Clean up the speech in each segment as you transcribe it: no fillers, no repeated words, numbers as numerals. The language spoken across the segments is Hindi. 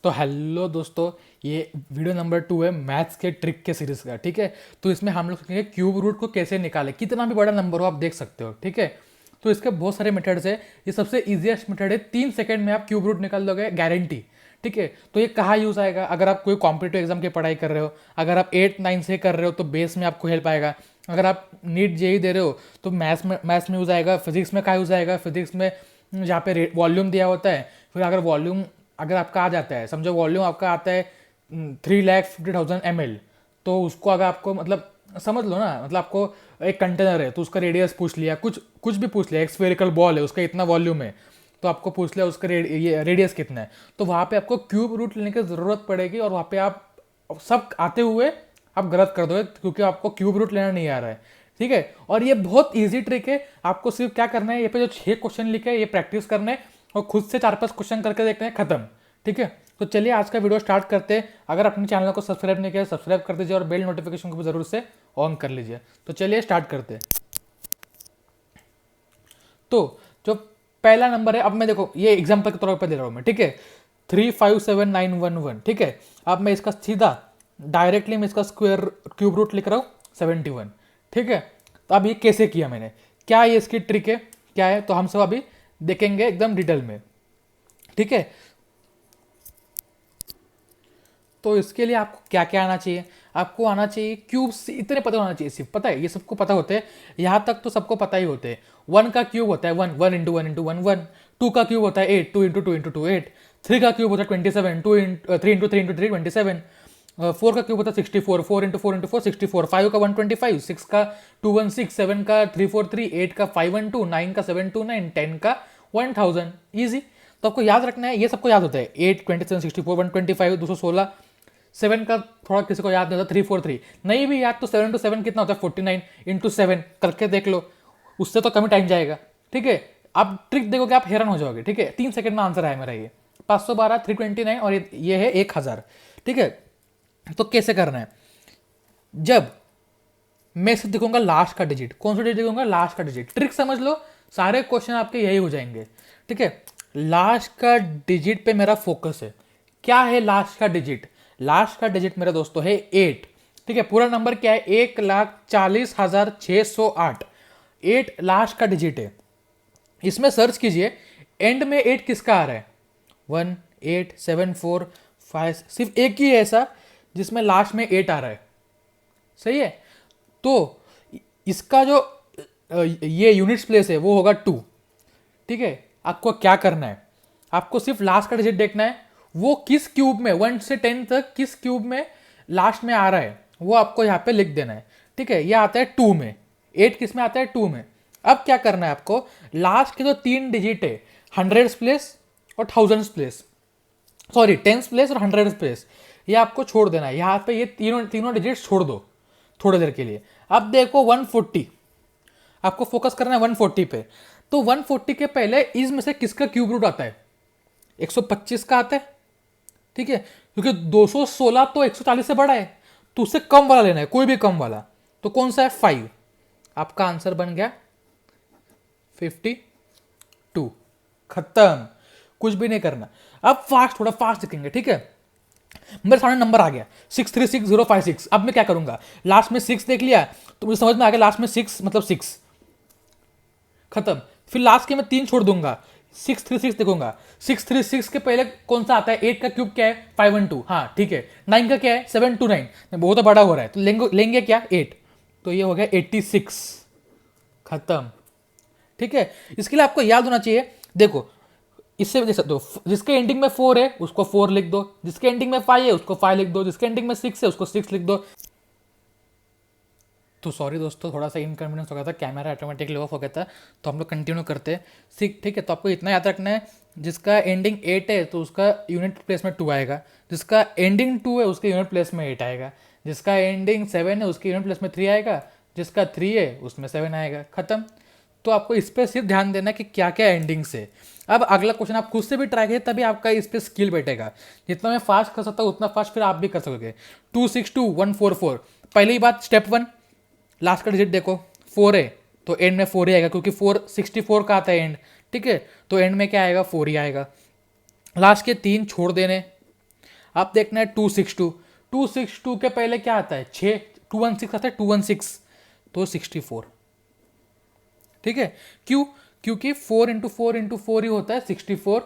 तो हेलो दोस्तों, ये वीडियो नंबर 2 है मैथ्स के ट्रिक के सीरीज का। ठीक है, तो इसमें हम लोग सीखेंगे क्यूब रूट को कैसे निकालें। कितना भी बड़ा नंबर हो आप देख सकते हो। ठीक है, तो इसके बहुत सारे मेथड्स है। ये सबसे इजीएस्ट मेथड है, 3 सेकंड में आप क्यूब रूट निकाल दोगे, गारंटी। ठीक है, तो ये कहाँ यूज आएगा? अगर आप कोई कॉम्पिटेटिव एग्जाम की पढ़ाई कर रहे हो, अगर आप 8 9 से कर रहे हो तो बेस में आपको हेल्प आएगा। अगर आप नीट जेई दे रहे हो तो मैथ्स में यूज आएगा। फिजिक्स में कहाँ यूज आएगा? फिजिक्स में जहाँ पे वॉल्यूम दिया होता है, फिर अगर वॉल्यूम अगर आपका आ जाता है, समझो वॉल्यूम आपका आता है 3,50,000 ml, तो उसको अगर आपको मतलब समझ लो ना, मतलब आपको एक कंटेनर है तो उसका रेडियस पूछ लिया, कुछ कुछ भी पूछ लिया, एक स्फेरिकल बॉल है उसका इतना वॉल्यूम है, तो आपको पूछ लिया उसका ये रेडियस कितना है, तो वहाँ पे आपको क्यूब रूट लेने की ज़रूरत पड़ेगी। और वहाँ पे आप सब आते हुए आप गलत कर दोगे क्योंकि आपको क्यूब रूट लेना नहीं आ रहा है। ठीक है, और ये बहुत ईजी ट्रिक है। आपको सिर्फ क्या करना है, ये पे जो 6 क्वेश्चन लिखे हैं ये प्रैक्टिस करने हैं और खुद से 4 5 क्वेश्चन करके देखते हैं, खत्म। ठीक है, तो चलिए आज का वीडियो स्टार्ट करते हैं। अगर अपने चैनल को सब्सक्राइब नहीं किया सब्सक्राइब कर दीजिए और बेल नोटिफिकेशन को भी जरूर से ऑन कर लीजिए। तो चलिए स्टार्ट करते हैं। तो जो पहला नंबर है, अब मैं देखो ये एग्जाम्पल के तौर पर दे रहा हूं मैं। ठीक है, 357,911। ठीक है, अब मैं इसका सीधा डायरेक्टली मैं इसका स्क्वायर क्यूब रूट लिख रहा हूँ 71। ठीक है, तो अब ये कैसे किया मैंने, क्या ये इसकी ट्रिक है, क्या है, तो हम सब अभी देखेंगे एकदम डिटेल में। ठीक है, तो इसके लिए आपको क्या क्या आना चाहिए? आपको आना चाहिए क्यूब से, इतने पता होना चाहिए सिर्फ, पता है ये सबको पता होते हैं, यहाँ तक तो सबको पता ही होते हैं। 1 का क्यूब होता है 1, 1 × 1 × 1 1। 2 का क्यूब होता है 8, 2 × 2 × 2 8। 3 का क्यूब होता है 27, 3 × 3 × 3 27। 4 का क्यूब होता है 64, 4 × 4 × 4 64। 5 का 125, 6 का 216, 7 का 343, 8 का 512, 9 का 729, 10 का 1000। ईजी। तो आपको याद रखना है, ये सबको याद होता है। 8 27 64 125 216। 7 का थोड़ा किसी को याद नहीं होता, 343 नहीं भी याद, तो 7 × 7 कितना होता है 49 × 7 करके देख लो, उससे तो कम टाइम जाएगा। ठीक है, आप ट्रिक देखोगे आप हैरान हो जाओगे। ठीक है, 3 सेकंड में आंसर है मेरा ये 512 329 और ये है 1000। ठीक है, तो कैसे करना है? जब मैं सिर्फ देखूंगा लास्ट का डिजिट, कौन सा डिजिट देखूंगा? लास्ट का डिजिट। ट्रिक समझ लो, सारे क्वेश्चन आपके यही हो जाएंगे। ठीक है, लास्ट का डिजिट पे मेरा फोकस है। क्या है लास्ट का डिजिट? लास्ट का डिजिट मेरा दोस्तों है 8। ठीक है, पूरा नंबर क्या है? 1,40,608। 8 लास्ट का डिजिट है। इसमें सर्च कीजिए, एंड में 8 किसका आ रहा है? 1 8 7 4 5। सिर्फ एक ही है ऐसा जिसमें लास्ट में 8 आ रहा है। सही है, तो इसका जो ये यूनिट्स प्लेस है वो होगा 2। ठीक है, आपको क्या करना है? आपको सिर्फ लास्ट का डिजिट देखना है, वो किस क्यूब में 1 से 10 तक किस क्यूब में लास्ट में आ रहा है वो आपको यहाँ पे लिख देना है। ठीक है, ये आता है 2 में, 8 किस में आता है? 2 में। अब क्या करना है आपको? लास्ट के जो 3 डिजिट है, हंड्रेड्स प्लेस और thousands place, sorry tens place और हंड्रेड्स प्लेस, ये आपको छोड़ देना है। यहाँ पे ये तीनों तीनों डिजिट छोड़ दो थोड़ी देर के लिए। अब देखो 140, आपको फोकस करना है 140 पे। तो 140 के पहले इसमें से किसका क्यूब रूट आता है? 125 का आता है। ठीक है, क्योंकि 216 तो 140 से बड़ा है, तो उससे कम वाला लेना है, कोई भी कम वाला। तो कौन सा है? 5। आपका आंसर बन गया 52। खत्म, कुछ भी नहीं करना। अब फास्ट, थोड़ा फास्ट दिखेंगे। ठीक है, मेरे सामने नंबर आ गया 636056। अब मैं क्या करूंगा? लास्ट में 6 देख लिया तो मुझे समझ में आ गया लास्ट में 6 मतलब 6, खत्म। फिर लास्ट के मैं 3 छोड़ दूंगा, 636 देखूंगा। 636 के पहले कौन सा आता है? 8 का क्यूब क्या है? 512। हाँ ठीक है। 9 का क्या है? 729। बहुत बड़ा हो रहा है तो लेंगे क्या? 8। तो ये हो गया 86। खत्म। ठीक है, इसके लिए आपको याद होना चाहिए, देखो इससे देख सकते हो, जिसके एंडिंग में 4 है उसको 4 लिख दो, जिसके एंडिंग में 5 है उसको 5 लिख दो, जिसके एंडिंग में 6 है उसको 6 लिख दो। तो सॉरी दोस्तों, थोड़ा सा इनकन्वीनियंस हो गया था, कैमरा ऑटोमेटिकली ऑफ हो गया था। तो हम लोग कंटिन्यू करते हैं। ठीक है, तो आपको इतना याद रखना है, जिसका एंडिंग 8 है तो उसका यूनिट प्लेस में 2 आएगा, जिसका एंडिंग 2 है उसके यूनिट प्लेस में 8 आएगा, जिसका एंडिंग 7 है उसके यूनिट प्लेस में 3 आएगा, जिसका 3 है उसमें 7 आएगा। खत्म। तो आपको इस पर सिर्फ ध्यान देना है कि क्या क्या एंडिंग से। अब अगला क्वेश्चन आप खुद से भी ट्राई करें, तभी आपका इस पर स्किल बैठेगा। जितना मैं फास्ट कर सकता हूँ उतना फास्ट फिर आप भी कर सकोगे। 262144। पहली बात, स्टेप 1, लास्ट का डिजिट देखो 4 है तो एंड में 4 ही आएगा, क्योंकि 464 का आता है एंड। ठीक है, तो एंड में क्या आएगा? 4 ही आएगा। लास्ट के 3 छोड़ देने, अब देखना है 262, 262 के पहले क्या आता है 6, 216 आता है 216, तो 64। ठीक है, क्यों? क्योंकि 4 इंटू 4 ही होता है 64।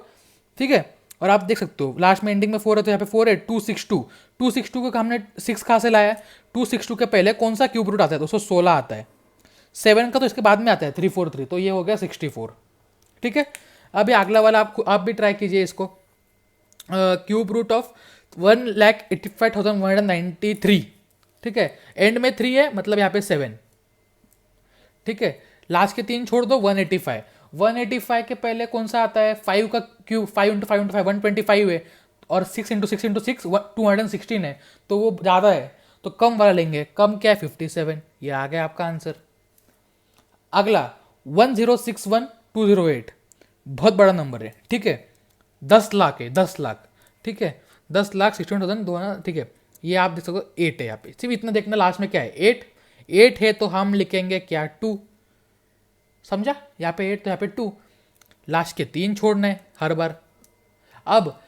ठीक है, और आप देख सकते हो लास्ट में एंडिंग में 4 है, तो यहाँ पे 4 है, 262, 262 को हमने 6 कहाँ से लाया? 262 के पहले कौन सा क्यूब रूट आता है? तो 16 आता है। 7 का तो इसके बाद में आता है 343, तो ये हो गया 64। ठीक है, अभी अगला वाला आप भी ट्राई कीजिए इसको। Cube root of 1,85,193। ठीक है, एंड में 3 है, मतलब यहाँ पे 7। ठीक है, लास्ट के 3 छोड़ दो, 185। 185 के पहले कौन सा आता है? 5 का क्यूब, 5 इंटू 5 125 है, और 6 इंटू 6 216 है, तो वो ज़्यादा है, तो कम वाला लेंगे। कम क्या है? 57। ये आ गया आपका आंसर। अगला 1,061,208, बहुत बड़ा नंबर है। ठीक है, 10 लाख है, 10 लाख। ठीक है, 10,61,000 दो ना। ठीक है, ये आप देख सकते हो 8 है यहाँ पे, सिर्फ इतना देखना लास्ट में क्या है 8। 8 है तो हम लिखेंगे क्या? 2। समझा? यहाँ पे 8 तो यहाँ पे 2, लास्ट के 3 छोड़ना है हर बार। अब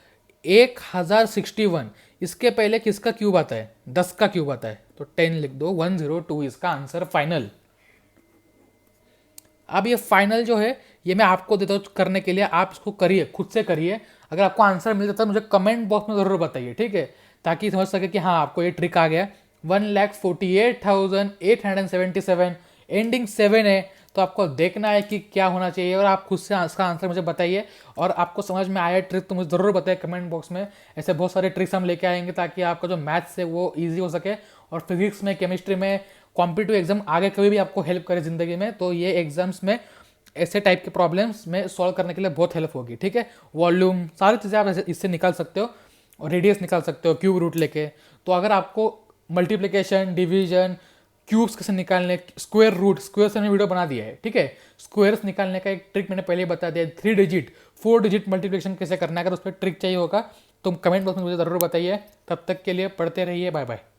1061, इसके पहले किसका क्यूब आता है? 10 का क्यूब आता है, तो 10 लिख दो, 102 इसका आंसर फाइनल। अब ये फाइनल जो है ये मैं आपको देता हूँ करने के लिए, आप इसको करिए, खुद से करिए। अगर आपको आंसर मिल जाता है मुझे कमेंट बॉक्स में ज़रूर बताइए, ठीक है, ताकि समझ सके कि हाँ आपको ये ट्रिक आ गया। 1,48,877, एंडिंग 7 है, तो आपको देखना है कि क्या होना चाहिए, और आप खुद से इसका आंसर मुझे बताइए। और आपको समझ में आया ट्रिक तो मुझे ज़रूर बताइए कमेंट बॉक्स में। ऐसे बहुत सारे ट्रिक्स हम लेके आएंगे ताकि आपका जो मैथ्स है वो ईजी हो सके, और फिजिक्स में, केमिस्ट्री में, कॉम्पिटिटिव एग्जाम आगे कभी भी आपको हेल्प करे ज़िंदगी में, तो ये एग्जाम्स में ऐसे टाइप के प्रॉब्लम्स में सॉल्व करने के लिए बहुत हेल्प होगी। ठीक है, वॉल्यूम सारी चीज़ें आप इससे निकाल सकते हो, और रेडियस निकाल सकते हो क्यूब रूट लेके। तो अगर आपको मल्टीप्लिकेशन, डिवीजन, क्यूब्स कैसे निकालने, स्क्वायर रूट, स्क्वायर से मैंने वीडियो बना दिया है। ठीक है, स्क्वायर्स निकालने का एक ट्रिक मैंने पहले ही बता दिया। 3 डिजिट 4 डिजिट मल्टीप्लिकेशन कैसे करना है, अगर उस पर ट्रिक चाहिए होगा तो कमेंट बॉक्स में मुझे ज़रूर बताइए। तब तक के लिए पढ़ते रहिए, बाय बाय।